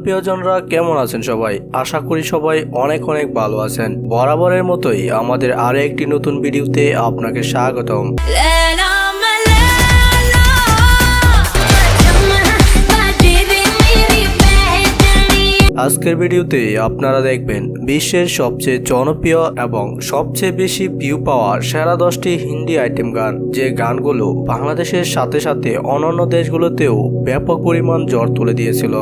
প্রিয়জনরা কেমন আছেন সবাই? আশা করি সবাই অনেক ভালো আছেন। বরাবরের মতোই আমাদের আরো একটি নতুন ভিডিওতে আপনাকে স্বাগতম। আজকের ভিডিওতে আপনারা দেখবেন বিশ্বের সবচেয়ে জনপ্রিয় এবং সবচেয়ে বেশি ভিউ পাওয়া সেরা 10টি হিন্দি আইটেম গান, যে গানগুলো বাংলাদেশের সাথে সাথে অন্যান্য দেশগুলোতেও ব্যাপক পরিমাণ ঝড় তুলে দিয়েছিল।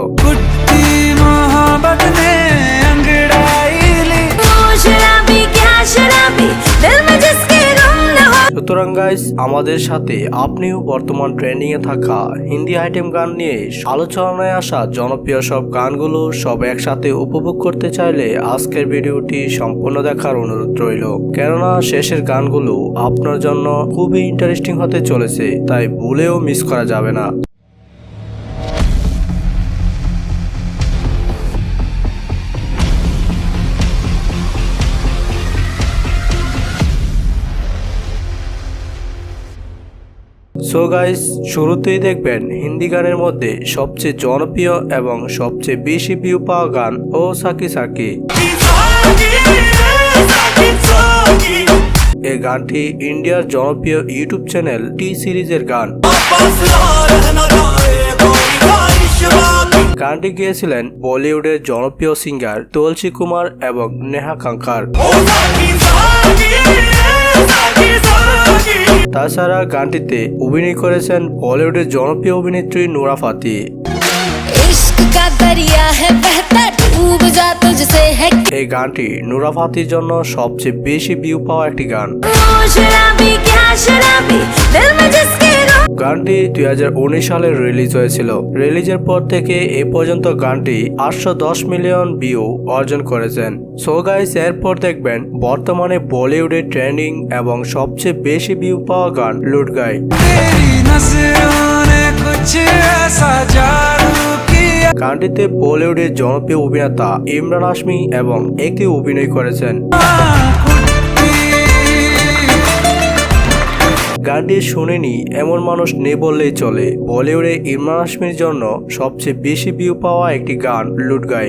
সুতরাং গাইস, আমাদের সাথে আপনিও বর্তমান ট্রেন্ডিং এ থাকা হিন্দি আইটেম গান নিয়ে আলোচনায় আসা জনপ্রিয় সব গানগুলো সব একসাথে উপভোগ করতে চাইলে আজকের ভিডিওটি সম্পূর্ণ দেখার অনুরোধ রইল, কেননা শেষের গানগুলো আপনার জন্য খুবই ইন্টারেস্টিং হতে চলেছে, তাই ভুলেও মিস করা যাবে না। সো গাইস, শুরুতেই দেখবেন হিন্দি গানের মধ্যে সবচেয়ে জনপ্রিয় এবং সবচেয়ে বেশি ভিউ পাওয়া গান ও সাকি সাকি। এই গানটি ইন্ডিয়ার জনপ্রিয় ইউটিউব চ্যানেল টি সিরিজের গান। গানটি গেয়েছিলেন বলিউডের জনপ্রিয় সিঙ্গার তুলসী কুমার এবং নেহা কক্কর। তাছাড়া গানটিতে অভিনয় করেছেন বলিউডের জনপ্রিয় অভিনেত্রী নুরা ফাতি। এই গানটি নুরা ফাতির জন্য সবচেয়ে বেশি ভিউ পাওয়া একটি গান। গানটি 2019 সালে রিলিজ হয়েছিল। রিলিজের পর থেকে এ পর্যন্ত গানটি 810 মিলিয়ন ভিউ অর্জন করেছেন। সো গাইস, এরপর দেখবেন বর্তমানে বলিউডে ট্রেন্ডিং এবং সবচেয়ে বেশি ভিউ পাওয়া গান লুট গাই। গানটিতে বলিউডের জনপ্রিয় অভিনেতা ইমরান হাশমি এবং একটি অভিনয় করেছেন। গানটি শুনেনি এমন মানুষ নেই বললেই চলে। বলিউডে ইমরান হাশমির জন্য সবচেয়ে বেশি ভিউ পাওয়া একটি গান লুট গাই।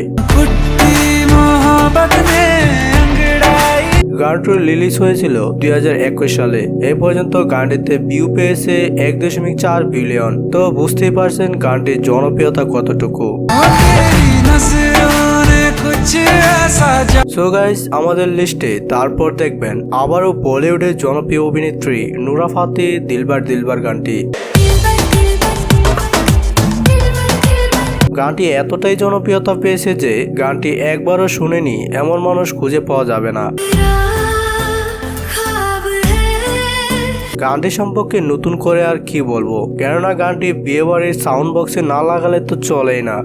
গানটি রিলিজ হয়েছিল 2021 সালে। এ পর্যন্ত গানটিতে ভিউ পেয়েছে 1.4 বিলিয়ন। তো বুঝতেই পারছেন গানটির জনপ্রিয়তা কতটুকু। সো গাইস, আমাদের লিস্টে তারপর দেখবেন আবারও বলিউডের জনপ্রিয় অভিনেত্রী নুরা ফাতি দিলবার দিলবার গানটি। গানটি এতটাই জনপ্রিয়তা পেয়েছে যে গানটি একবারও শুনেনি এমন মানুষ খুঁজে পাওয়া যাবে না। গানটি সম্পর্কে নতুন করে আর কি বলবো, কেননা গানটি বিয়েবাড়ির সাউন্ড বক্সে না লাগালে তো চলেই না।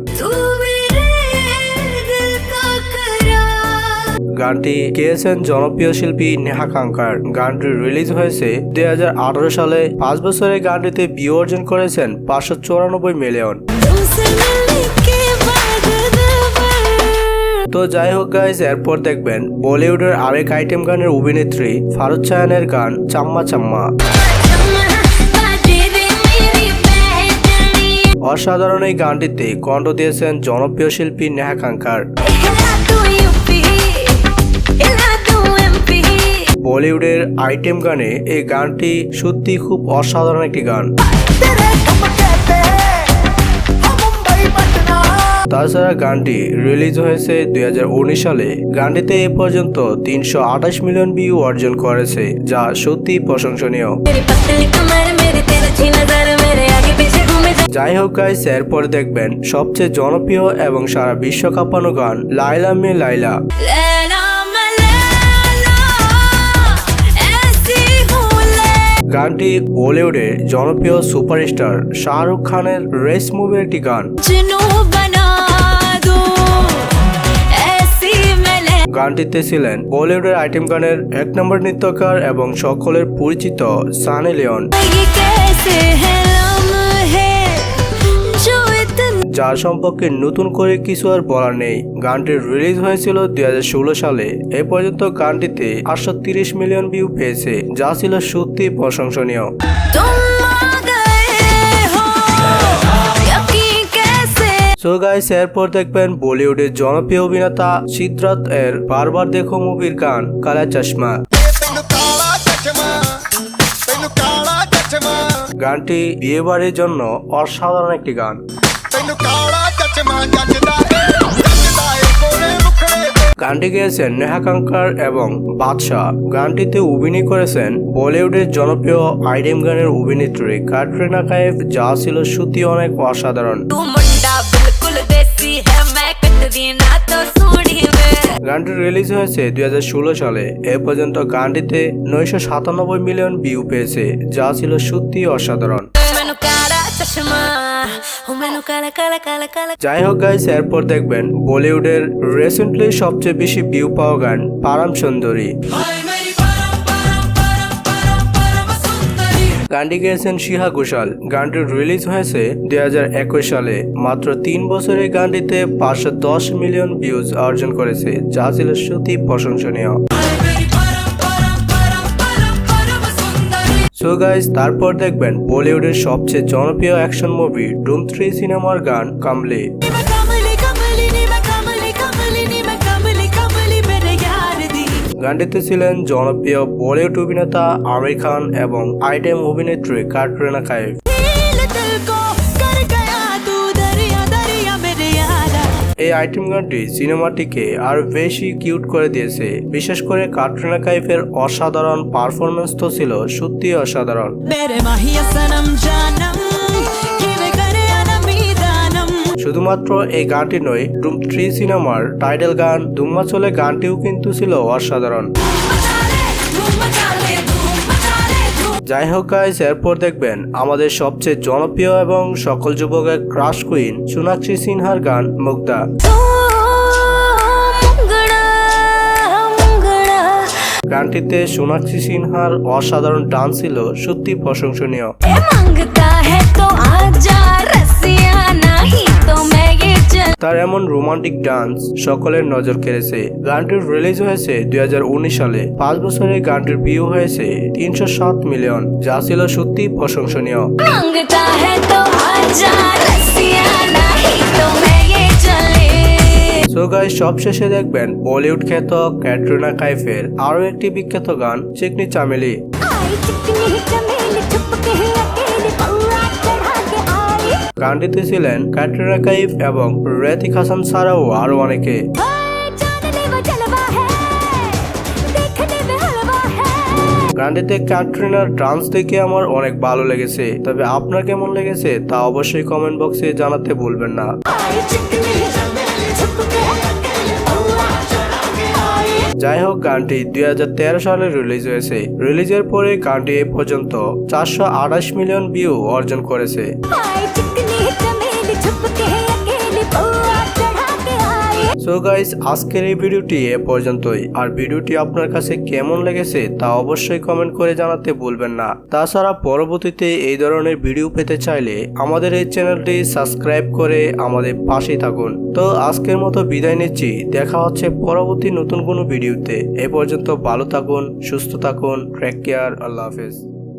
গানটি গেয়েছেন জনপ্রিয় শিল্পী নেহা কক্কর। গানটি রিলিজ হয়েছে 2018 সালে। 5 বছরে গানটিতে ভিউ অর্জন করেছেন 594 মিলিয়ন। তো যাই হোক গাইস, এরপর দেখবেন বলিউডের আরেক আইটেম গানের অভিনেত্রী ফারুক চায়নের গান চাম্মা চাম্মা। অসাধারণ এই গানটিতে কণ্ঠ দিয়েছেন জনপ্রিয় শিল্পী নেহা কক্কর। বলিউডের আইটেম গানে এই গানটি সত্যি খুব অসাধারণ একটি গান। তাছাড়া গানটি রিলিজ হয়েছে 2019 সালে। গানটিতে এ পর্যন্ত 328 মিলিয়ন ভিউ অর্জন করেছে, যা সত্যি প্রশংসনীয়। যাই হোক গাইস, এরপর দেখবেন সবচেয়ে জনপ্রিয় এবং সারা বিশ্ব কাঁপানো গান লাইলা মে লাইলা। গানটি বলিউডের জনপ্রিয় সুপারস্টার শাহরুখ খানের রেস মুভির একটি গান। গানটিতে ছিলেন বলিউডের আইটেম গানের 1 নম্বর নৃত্যকার এবং সকলের পরিচিত সানি লিওন, যার সম্পর্কে নতুন করে কিছু আর বলার নেই। গানটি রিলিজ হয়েছিল 2016 সালে। এ পর্যন্ত গানটিতে 830 মিলিয়ন ভিউ পেয়েছে, যা ছিল সত্যি প্রশংসনীয়। সো গাইস, এরপর দেখবেন বলিউডের জনপ্রিয় অভিনেতা সিদ্ধার্থ এর বারবার দেখো মুভির গান কালা চশমা। গানটি বিয়ে বাড়ির জন্য অসাধারণ একটি গান। গানটি গেয়েছেন নেহা কক্কর এবং বাদশা। গানটিতে অভিনয় করেছেন বলিউডের জনপ্রিয় আইটেম গানের অভিনেত্রী ক্যাটরিনা কাইফ, যা ছিল সত্যি অনেক অসাধারণ। গানটি রিলিজ হয়েছে 2016 সালে। এ পর্যন্ত গানটিতে 997 মিলিয়ন ভিউ পেয়েছে, যা ছিল সত্যি অসাধারণ। যাই হোক গাইস, এরপর দেখবেন বলিউডের রিসেন্টলি সবচেয়ে বেশি ভিউ পাওয়া গান পারাম সুন্দরী। গানটি গেয়েছেন শ্রেয়া ঘোষাল। গানটি রিলিজ হয়েছে 2021 সালে। মাত্র 3 বছরে গানটিতে 510 মিলিয়ন ভিউজ অর্জন করেছে, যা ছিল সত্যি প্রশংসনীয়। সো গাইস, তারপর দেখবেন বলিউডের সবচেয়ে জনপ্রিয় অ্যাকশন মুভি ধুম 3 সিনেমার গান কামলি। গানটিতে ছিলেন জনপ্রিয় বলিউড অভিনেতা আমির খান এবং আইটেম অভিনেত্রী ক্যাটরিনা কাইফ। এই আইটেম গানটি সিনেমাটিকে আরো বেশি কিউট করে দিয়েছে। বিশেষ করে ক্যাটরিনা কাইফের অসাধারণ পারফরমেন্স তো ছিল সত্যি অসাধারণ। শুধুমাত্র এই গানটি নয়, ধুম 3 সিনেমার টাইটেল গান ধুম্মা চলে গানটিও কিন্তু ছিল অসাধারণ। যাই হোক গাইস, এরপর দেখবেন আমাদের সবচেয়ে জনপ্রিয় এবং সকল যুবকের ক্রাশ কুইন সোনাক্ষী সিনহার গান মুগ্ধা। গানটিতে সোনাক্ষী সিনহার অসাধারণ ডান্স ছিল সত্যি প্রশংসনীয়। তার এমন রোমান্টিক ডান্স সকলের নজর কেড়েছে। গানটির রিলিজ হয়েছে 2019 সালে। 5 বছরে গানটির ভিউ হয়েছে 307 মিলিয়ন, যা ছিল সত্যি প্রশংসনীয়। সো গাইস, সবশেষে দেখবেন বলিউড খ্যাত ক্যাটরিনা কাইফের আরো একটি বিখ্যাত গান চিকনি চামেলি। গানটিতে ছিলেন ক্যাটরিনা কাইফ এবং হৃতিক হাসান ছাড়াও আরো অনেকে। গানটিতে ক্যাটরিনার ডান্স দেখে আমার অনেক ভালো লেগেছে। তবে আপনার কেমন লেগেছে তা অবশ্যই কমেন্ট বক্সে জানাতে ভুলবেন না। যাই হোক, গানটি 2013 সালে রিলিজ হয়েছে। রিলিজের পরে গানটি এ পর্যন্ত 428 মিলিয়ন ভিউ অর্জন করেছে। সো গাইস, আজকের এই ভিডিওটি এ পর্যন্তই। আর ভিডিওটি আপনার কাছে কেমন লেগেছে তা অবশ্যই কমেন্ট করে জানাতে ভুলবেন না। তাছাড়া পরবর্তীতে এই ধরনের ভিডিও পেতে চাইলে আমাদের এই চ্যানেলটি সাবস্ক্রাইব করে আমাদের পাশেই থাকুন। তো আজকের মতো বিদায় নিচ্ছি। দেখা হচ্ছে পরবর্তী নতুন কোনো ভিডিওতে। এ পর্যন্ত ভালো থাকুন, সুস্থ থাকুন, টেক কেয়ার, আল্লাহ হাফেজ।